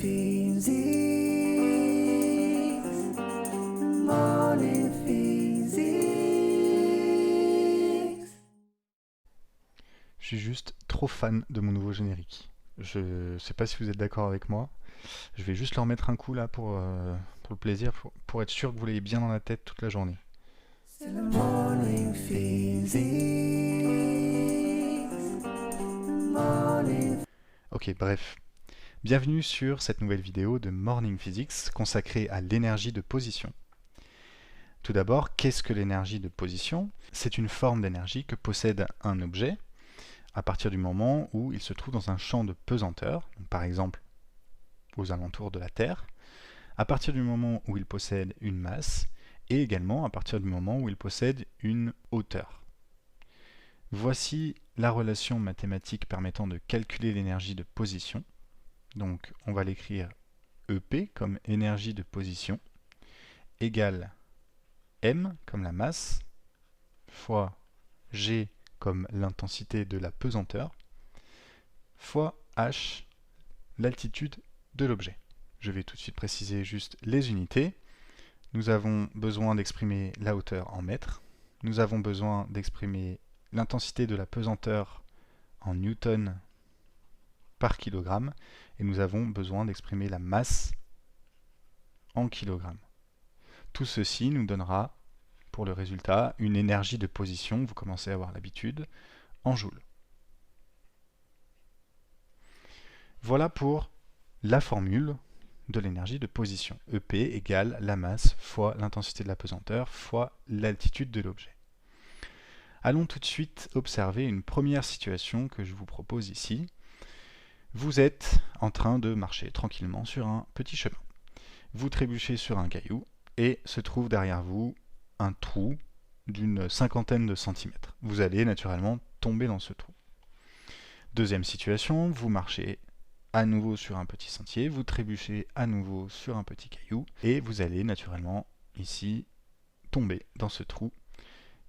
Physics, Morning Physics. Je suis juste trop fan de mon nouveau générique. Je sais pas si vous êtes d'accord avec moi. Je vais juste leur mettre un coup là pour le plaisir, pour être sûr que vous l'ayez bien dans la tête toute la journée. C'est le Morning Physics, Morning. Ok, bref. Bienvenue sur cette nouvelle vidéo de Morning Physics consacrée à l'énergie de position. Tout d'abord, qu'est-ce que l'énergie de position? C'est une forme d'énergie que possède un objet à partir du moment où il se trouve dans un champ de pesanteur, donc par exemple aux alentours de la Terre, à partir du moment où il possède une masse, et également à partir du moment où il possède une hauteur. Voici la relation mathématique permettant de calculer l'énergie de position. Donc on va l'écrire EP comme énergie de position, égale M comme la masse, fois G comme l'intensité de la pesanteur, fois H, l'altitude de l'objet. Je vais tout de suite préciser juste les unités. Nous avons besoin d'exprimer la hauteur en mètres. Nous avons besoin d'exprimer l'intensité de la pesanteur en newton par kilogramme. Et nous avons besoin d'exprimer la masse en kilogrammes. Tout ceci nous donnera, pour le résultat, une énergie de position, vous commencez à avoir l'habitude, en joules. Voilà pour la formule de l'énergie de position. EP égale la masse fois l'intensité de la pesanteur fois l'altitude de l'objet. Allons tout de suite observer une première situation que je vous propose ici. Vous êtes en train de marcher tranquillement sur un petit chemin. Vous trébuchez sur un caillou et se trouve derrière vous un trou d'une cinquantaine de centimètres. Vous allez naturellement tomber dans ce trou. Deuxième situation, vous marchez à nouveau sur un petit sentier, vous trébuchez à nouveau sur un petit caillou et vous allez naturellement ici tomber dans ce trou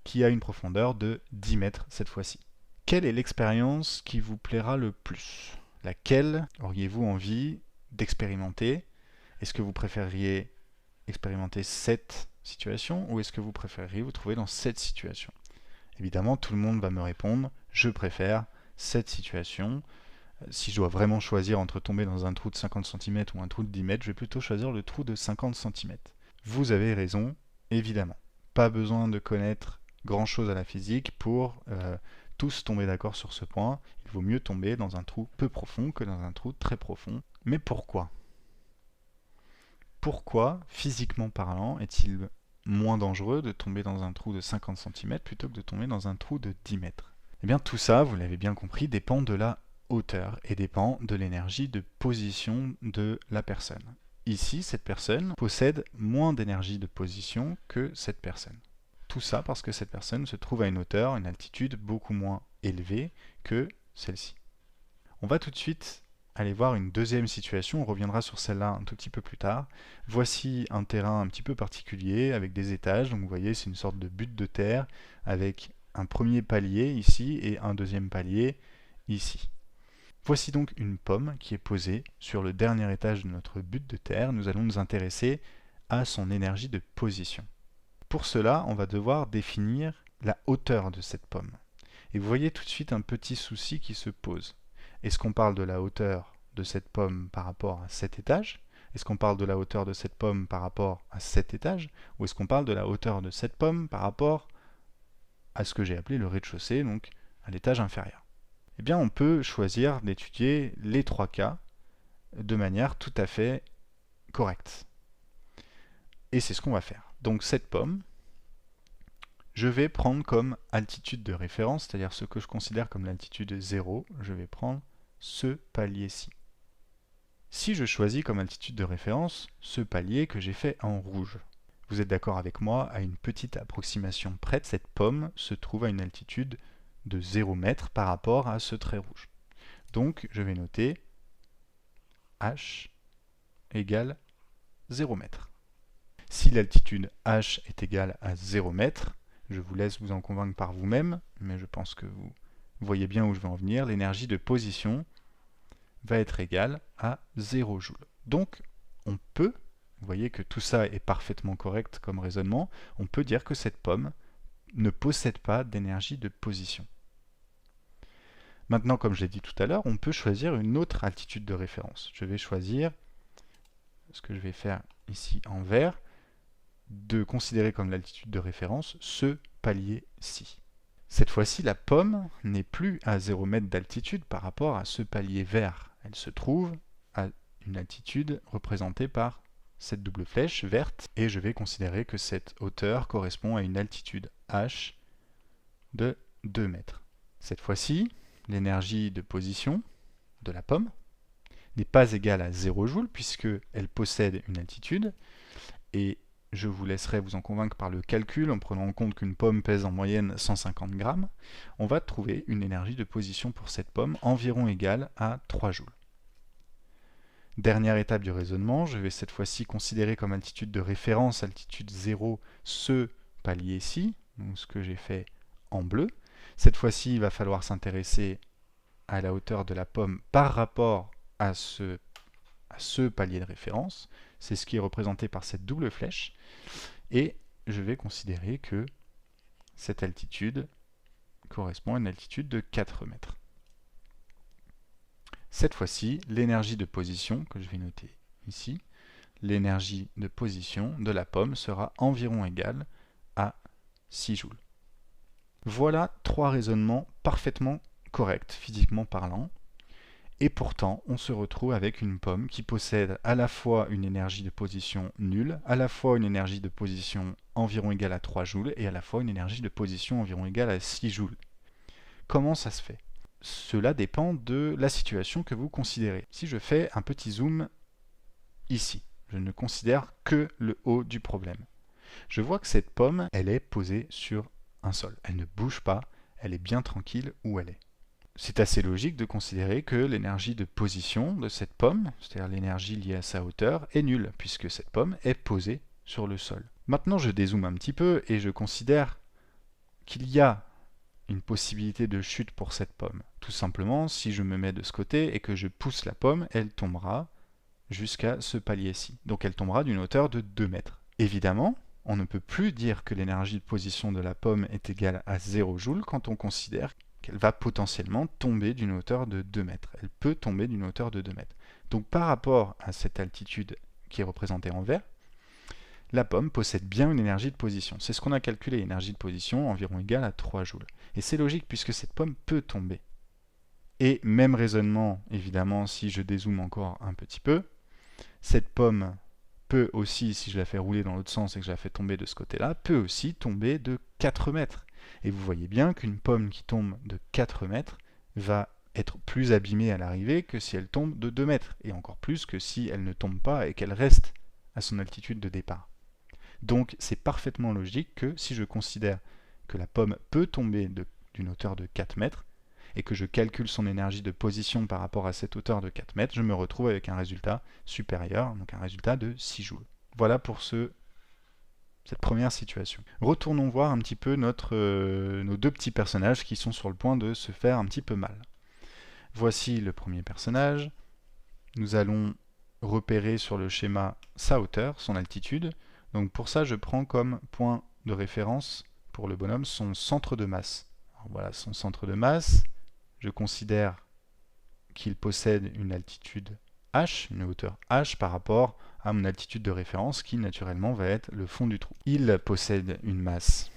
qui a une profondeur de 10 mètres cette fois-ci. Quelle est l'expérience qui vous plaira le plus? Laquelle auriez-vous envie d'expérimenter? Est-ce que vous préfériez expérimenter cette situation ou est-ce que vous préféreriez vous trouver dans cette situation? Évidemment, tout le monde va me répondre « je préfère cette situation ». Si je dois vraiment choisir entre tomber dans un trou de 50 cm ou un trou de 10 mètres, je vais plutôt choisir le trou de 50 cm. Vous avez raison, évidemment. Pas besoin de connaître grand-chose à la physique pour tous tomber d'accord sur ce point. Il vaut mieux tomber dans un trou peu profond que dans un trou très profond. Mais pourquoi? Pourquoi, physiquement parlant, est-il moins dangereux de tomber dans un trou de 50 cm plutôt que de tomber dans un trou de 10 mètres? Eh bien tout ça, vous l'avez bien compris, dépend de la hauteur et dépend de l'énergie de position de la personne. Ici, cette personne possède moins d'énergie de position que cette personne. Tout ça parce que cette personne se trouve à une hauteur, une altitude beaucoup moins élevée que celle-ci. On va tout de suite aller voir une deuxième situation, on reviendra sur celle-là un tout petit peu plus tard. Voici un terrain un petit peu particulier avec des étages, donc vous voyez c'est une sorte de butte de terre avec un premier palier ici et un deuxième palier ici. Voici donc une pomme qui est posée sur le dernier étage de notre butte de terre. Nous allons nous intéresser à son énergie de position. Pour cela, on va devoir définir la hauteur de cette pomme. Et vous voyez tout de suite un petit souci qui se pose. Est-ce qu'on parle de la hauteur de cette pomme par rapport à cet étage? Est-ce qu'on parle de la hauteur de cette pomme par rapport à cet étage? Ou est-ce qu'on parle de la hauteur de cette pomme par rapport à ce que j'ai appelé le rez-de-chaussée, donc à l'étage inférieur? Eh bien, on peut choisir d'étudier les trois cas de manière tout à fait correcte. Et c'est ce qu'on va faire. Donc cette pomme, je vais prendre comme altitude de référence, c'est-à-dire ce que je considère comme l'altitude 0, je vais prendre ce palier-ci. Si je choisis comme altitude de référence ce palier que j'ai fait en rouge, vous êtes d'accord avec moi, à une petite approximation près, cette pomme se trouve à une altitude de 0 mètre par rapport à ce trait rouge. Donc je vais noter h égale 0 mètre. Si l'altitude h est égale à 0 mètre, je vous laisse vous en convaincre par vous-même, mais je pense que vous voyez bien où je veux en venir, l'énergie de position va être égal à 0 joule. Donc, on peut, vous voyez que tout ça est parfaitement correct comme raisonnement, on peut dire que cette pomme ne possède pas d'énergie de position. Maintenant, comme je l'ai dit tout à l'heure, on peut choisir une autre altitude de référence. Je vais choisir, ce que je vais faire ici en vert, de considérer comme l'altitude de référence ce palier-ci. Cette fois-ci, la pomme n'est plus à 0 m d'altitude par rapport à ce palier vert. Elle se trouve à une altitude représentée par cette double flèche verte, et je vais considérer que cette hauteur correspond à une altitude h de 2 mètres. Cette fois-ci, l'énergie de position de la pomme n'est pas égale à 0 joule puisqu'elle possède une altitude, et je vous laisserai vous en convaincre par le calcul en prenant en compte qu'une pomme pèse en moyenne 150 grammes. On va trouver une énergie de position pour cette pomme environ égale à 3 joules. Dernière étape du raisonnement, je vais cette fois-ci considérer comme altitude de référence, altitude 0, ce palier-ci, donc ce que j'ai fait en bleu. Cette fois-ci, il va falloir s'intéresser à la hauteur de la pomme par rapport à ce palier de référence. C'est ce qui est représenté par cette double flèche. Et je vais considérer que cette altitude correspond à une altitude de 4 mètres. Cette fois-ci, l'énergie de position, que je vais noter ici, l'énergie de position de la pomme sera environ égale à 6 joules. Voilà 3 raisonnements parfaitement corrects, physiquement parlant. Et pourtant, on se retrouve avec une pomme qui possède à la fois une énergie de position nulle, à la fois une énergie de position environ égale à 3 joules, et à la fois une énergie de position environ égale à 6 joules. Comment ça se fait? Cela dépend de la situation que vous considérez. Si je fais un petit zoom ici, je ne considère que le haut du problème. Je vois que cette pomme, elle est posée sur un sol. Elle ne bouge pas, elle est bien tranquille où elle est. C'est assez logique de considérer que l'énergie de position de cette pomme, c'est-à-dire l'énergie liée à sa hauteur, est nulle, puisque cette pomme est posée sur le sol. Maintenant, je dézoome un petit peu et je considère qu'il y a une possibilité de chute pour cette pomme. Tout simplement, si je me mets de ce côté et que je pousse la pomme, elle tombera jusqu'à ce palier-ci. Donc elle tombera d'une hauteur de 2 mètres. Évidemment, on ne peut plus dire que l'énergie de position de la pomme est égale à 0 joule quand on considère qu'elle va potentiellement tomber d'une hauteur de 2 mètres. Elle peut tomber d'une hauteur de 2 mètres. Donc par rapport à cette altitude qui est représentée en vert, la pomme possède bien une énergie de position. C'est ce qu'on a calculé, énergie de position environ égale à 3 joules. Et c'est logique puisque cette pomme peut tomber. Et même raisonnement, évidemment, si je dézoome encore un petit peu, cette pomme peut aussi, si je la fais rouler dans l'autre sens et que je la fais tomber de ce côté-là, peut aussi tomber de 4 mètres. Et vous voyez bien qu'une pomme qui tombe de 4 mètres va être plus abîmée à l'arrivée que si elle tombe de 2 mètres, et encore plus que si elle ne tombe pas et qu'elle reste à son altitude de départ. Donc c'est parfaitement logique que si je considère que la pomme peut tomber d'une hauteur de 4 mètres, et que je calcule son énergie de position par rapport à cette hauteur de 4 mètres, je me retrouve avec un résultat supérieur, donc un résultat de 6 joules. Voilà pour cette première situation. Retournons voir un petit peu nos deux petits personnages qui sont sur le point de se faire un petit peu mal. Voici le premier personnage. Nous allons repérer sur le schéma sa hauteur, son altitude. Donc pour ça, je prends comme point de référence pour le bonhomme son centre de masse. Alors voilà son centre de masse. Je considère qu'il possède une altitude h, une hauteur h par rapport à mon altitude de référence qui naturellement va être le fond du trou. Il possède une masse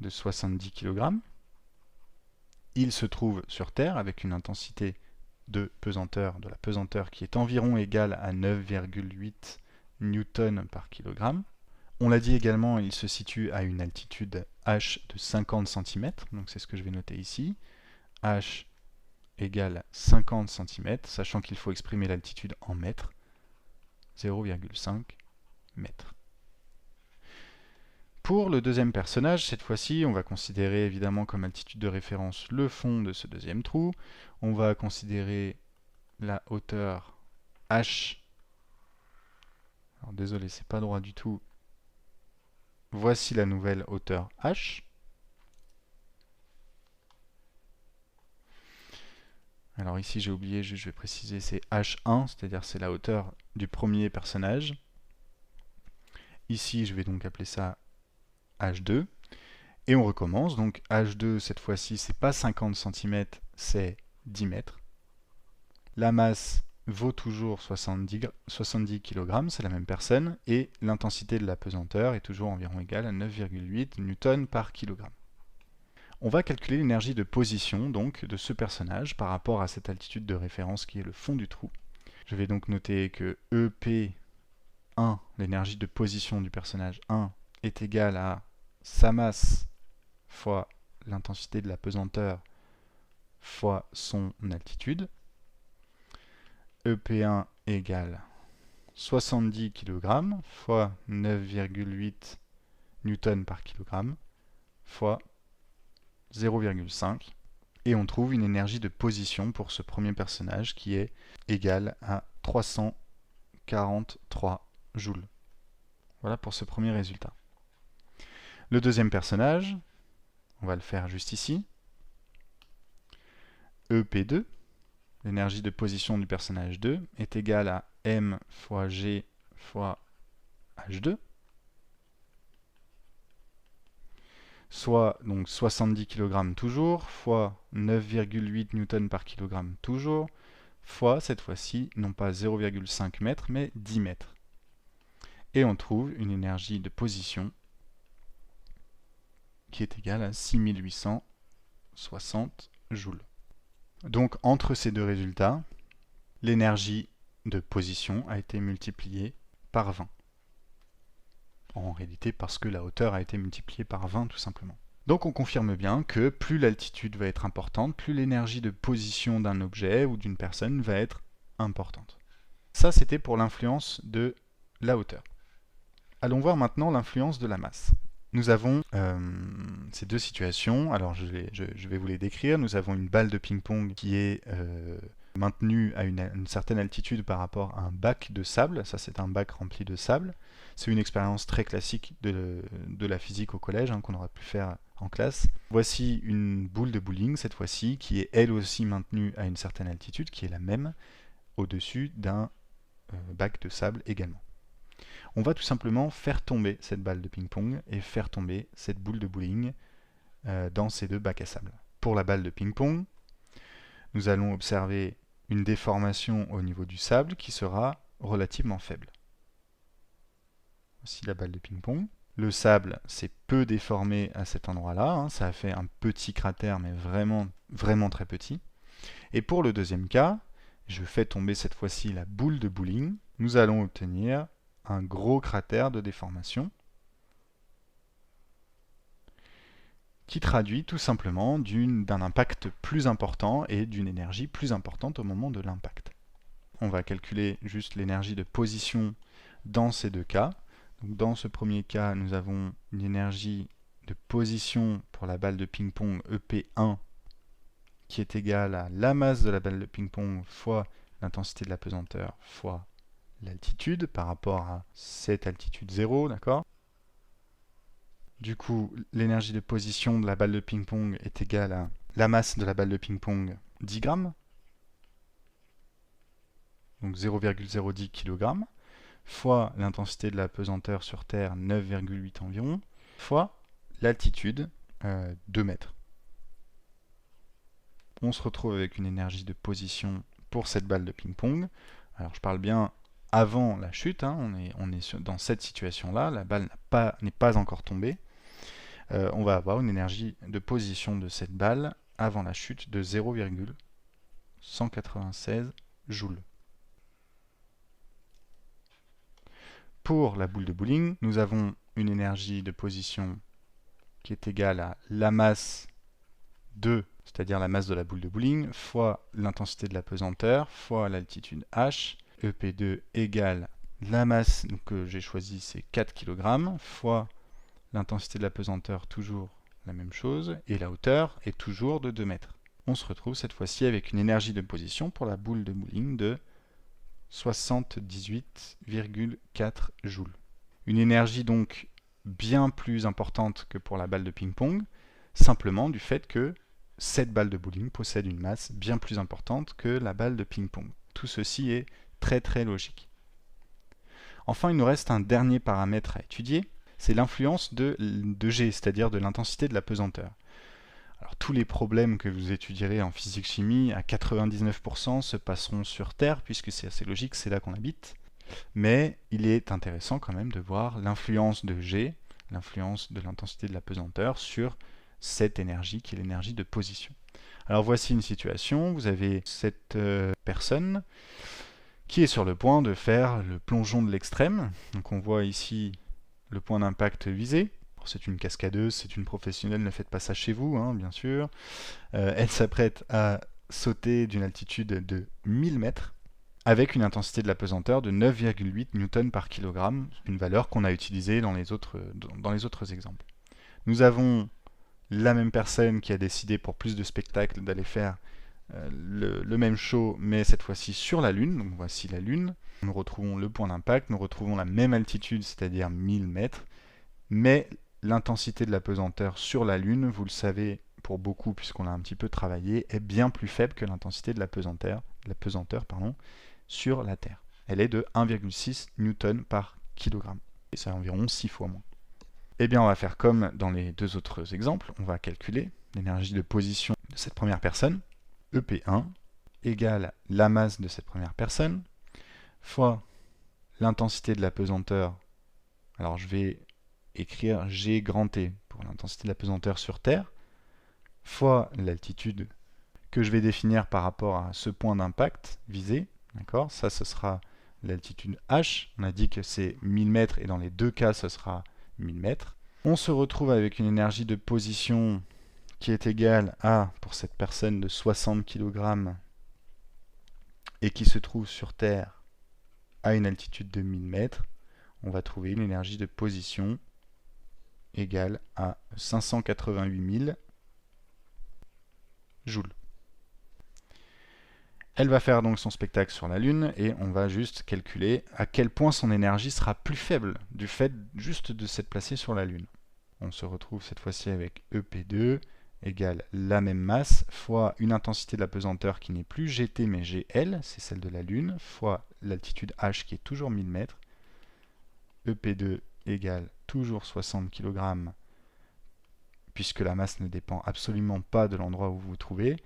de 70 kg. Il se trouve sur Terre avec une intensité de la pesanteur qui est environ égale à 9,8 newtons par kilogramme. On l'a dit également, il se situe à une altitude h de 50 cm, donc c'est ce que je vais noter ici. H égale 50 cm, sachant qu'il faut exprimer l'altitude en mètres, 0,5 mètres. Pour le deuxième personnage, cette fois-ci, on va considérer évidemment comme altitude de référence le fond de ce deuxième trou. On va considérer la hauteur h. Alors désolé, c'est pas droit du tout. Voici la nouvelle hauteur h. Alors ici j'ai oublié, je vais préciser, c'est H1, c'est-à-dire c'est la hauteur du premier personnage. Ici je vais donc appeler ça H2. Et on recommence, donc H2 cette fois-ci c'est pas 50 cm, c'est 10 mètres. La masse vaut toujours 70 kg, c'est la même personne, et l'intensité de la pesanteur est toujours environ égale à 9,8 Newton par kg. On va calculer l'énergie de position donc de ce personnage par rapport à cette altitude de référence qui est le fond du trou. Je vais donc noter que EP1, l'énergie de position du personnage 1, est égale à sa masse fois l'intensité de la pesanteur fois son altitude. EP1 égale 70 kg fois 9,8 Newton par kg fois 0,5. Et on trouve une énergie de position pour ce premier personnage qui est égale à 343 joules. Voilà pour ce premier résultat. Le deuxième personnage, on va le faire juste ici. EP2, l'énergie de position du personnage 2, est égale à m fois g fois h2, soit donc 70 kg toujours, fois 9,8 Newton par kg toujours, fois cette fois-ci, non pas 0,5 mètres, mais 10 mètres. Et on trouve une énergie de position qui est égale à 6860 joules. Donc entre ces deux résultats, l'énergie de position a été multipliée par 20. En réalité parce que la hauteur a été multipliée par 20 tout simplement. Donc on confirme bien que plus l'altitude va être importante, plus l'énergie de position d'un objet ou d'une personne va être importante. Ça c'était pour l'influence de la hauteur. Allons voir maintenant l'influence de la masse. Nous avons ces deux situations, alors je vais vous les décrire. Nous avons une balle de ping-pong qui est maintenue à une certaine altitude par rapport à un bac de sable. Ça c'est un bac rempli de sable. C'est une expérience très classique de la physique au collège qu'on aurait pu faire en classe. Voici une boule de bowling cette fois-ci qui est elle aussi maintenue à une certaine altitude, qui est la même au-dessus d'un bac de sable également. On va tout simplement faire tomber cette balle de ping-pong et faire tomber cette boule de bowling dans ces deux bacs à sable. Pour la balle de ping-pong, nous allons observer une déformation au niveau du sable qui sera relativement faible. Voici la balle de ping-pong. Le sable s'est peu déformé à cet endroit-là, ça a fait un petit cratère, mais vraiment, vraiment très petit. Et pour le deuxième cas, je fais tomber cette fois-ci la boule de bowling. Nous allons obtenir un gros cratère de déformation qui traduit tout simplement d'un impact plus important et d'une énergie plus importante au moment de l'impact. On va calculer juste l'énergie de position dans ces deux cas. Donc dans ce premier cas, nous avons une énergie de position pour la balle de ping-pong EP1 qui est égale à la masse de la balle de ping-pong fois l'intensité de la pesanteur fois l'altitude par rapport à cette altitude 0, d'accord? Du coup, l'énergie de position de la balle de ping-pong est égale à la masse de la balle de ping-pong 10 grammes, donc 0,010 kg, fois l'intensité de la pesanteur sur Terre, 9,8 environ, fois l'altitude, 2 mètres. On se retrouve avec une énergie de position pour cette balle de ping-pong. Alors je parle bien avant la chute, on est dans cette situation-là, la balle n'est pas encore tombée. On va avoir une énergie de position de cette balle avant la chute de 0,196 joules. Pour la boule de bowling, nous avons une énergie de position qui est égale à la masse de, c'est-à-dire la masse de la boule de bowling, fois l'intensité de la pesanteur, fois l'altitude h. EP2 égale la masse que j'ai choisie, c'est 4 kg, fois l'intensité de la pesanteur, toujours la même chose, et la hauteur est toujours de 2 mètres. On se retrouve cette fois-ci avec une énergie de position pour la boule de bowling de 78,4 joules. Une énergie donc bien plus importante que pour la balle de ping-pong, simplement du fait que cette balle de bowling possède une masse bien plus importante que la balle de ping-pong. Tout ceci est très très logique. Enfin, il nous reste un dernier paramètre à étudier, c'est l'influence de G, c'est-à-dire de l'intensité de la pesanteur. Alors, tous les problèmes que vous étudierez en physique-chimie, à 99% se passeront sur Terre, puisque c'est assez logique, c'est là qu'on habite. Mais il est intéressant quand même de voir l'influence de G, l'influence de l'intensité de la pesanteur sur cette énergie qui est l'énergie de position. Alors voici une situation, vous avez cette personne qui est sur le point de faire le plongeon de l'extrême. Donc on voit ici le point d'impact visé. C'est une cascadeuse, c'est une professionnelle, ne faites pas ça chez vous, hein, bien sûr. Elle s'apprête à sauter d'une altitude de 1000 mètres avec une intensité de la pesanteur de 9,8 newtons par kilogramme, une valeur qu'on a utilisée dans les autres exemples. Nous avons la même personne qui a décidé pour plus de spectacle d'aller faire le même show, mais cette fois-ci sur la Lune. Donc voici la Lune. Nous retrouvons le point d'impact, nous retrouvons la même altitude, c'est-à-dire 1000 mètres, mais l'intensité de la pesanteur sur la Lune, vous le savez pour beaucoup puisqu'on l'a un petit peu travaillé, est bien plus faible que l'intensité de la pesanteur, sur la Terre. Elle est de 1,6 newton par kilogramme. Et c'est environ 6 fois moins. Eh bien, on va faire comme dans les deux autres exemples. On va calculer l'énergie de position de cette première personne. EP1 égale la masse de cette première personne fois l'intensité de la pesanteur. Alors, je vais écrire G grand T pour l'intensité de la pesanteur sur Terre, fois l'altitude que je vais définir par rapport à ce point d'impact visé. D'accord ? Ça, ce sera l'altitude H. On a dit que c'est 1000 mètres et dans les deux cas, ce sera 1000 mètres. On se retrouve avec une énergie de position qui est égale à, pour cette personne, de 60 kg et qui se trouve sur Terre à une altitude de 1000 mètres. On va trouver une énergie de position égale à 588 000 joules. Elle va faire donc son spectacle sur la Lune et on va juste calculer à quel point son énergie sera plus faible du fait juste de s'être placée sur la Lune. On se retrouve cette fois-ci avec EP2 égale la même masse fois une intensité de la pesanteur qui n'est plus GT mais GL, c'est celle de la Lune, fois l'altitude H qui est toujours 1000 mètres. EP2 égale toujours 60 kg puisque la masse ne dépend absolument pas de l'endroit où vous vous trouvez,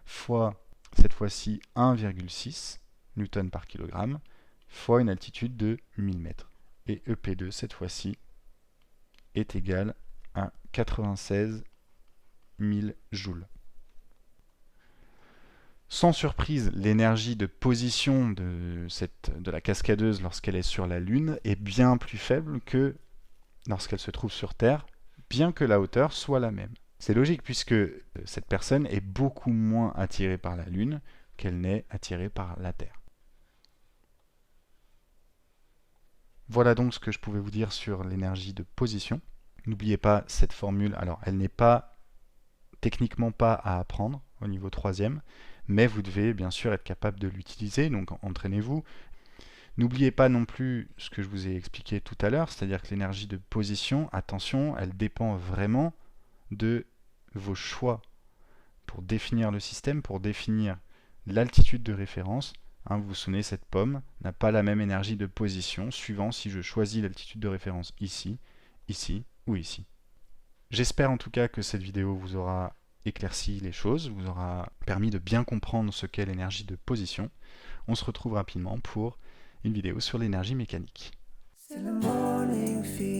fois cette fois-ci 1,6 newton par kilogramme, fois une altitude de 1000 mètres. Et EP2, cette fois-ci, est égal à 96 000 joules. Sans surprise, l'énergie de position de la cascadeuse lorsqu'elle est sur la Lune est bien plus faible que lorsqu'elle se trouve sur Terre, bien que la hauteur soit la même. C'est logique puisque cette personne est beaucoup moins attirée par la Lune qu'elle n'est attirée par la Terre. Voilà donc ce que je pouvais vous dire sur l'énergie de position. N'oubliez pas cette formule, alors elle n'est techniquement pas à apprendre au niveau 3e, mais vous devez bien sûr être capable de l'utiliser, donc entraînez-vous. N'oubliez pas non plus ce que je vous ai expliqué tout à l'heure, c'est-à-dire que l'énergie de position, attention, elle dépend vraiment de vos choix pour définir le système, pour définir l'altitude de référence. Vous vous souvenez, cette pomme n'a pas la même énergie de position suivant si je choisis l'altitude de référence ici, ici ou ici. J'espère en tout cas que cette vidéo vous aura éclairci les choses, vous aura permis de bien comprendre ce qu'est l'énergie de position. On se retrouve rapidement pour une vidéo sur l'énergie mécanique. Till the morning feels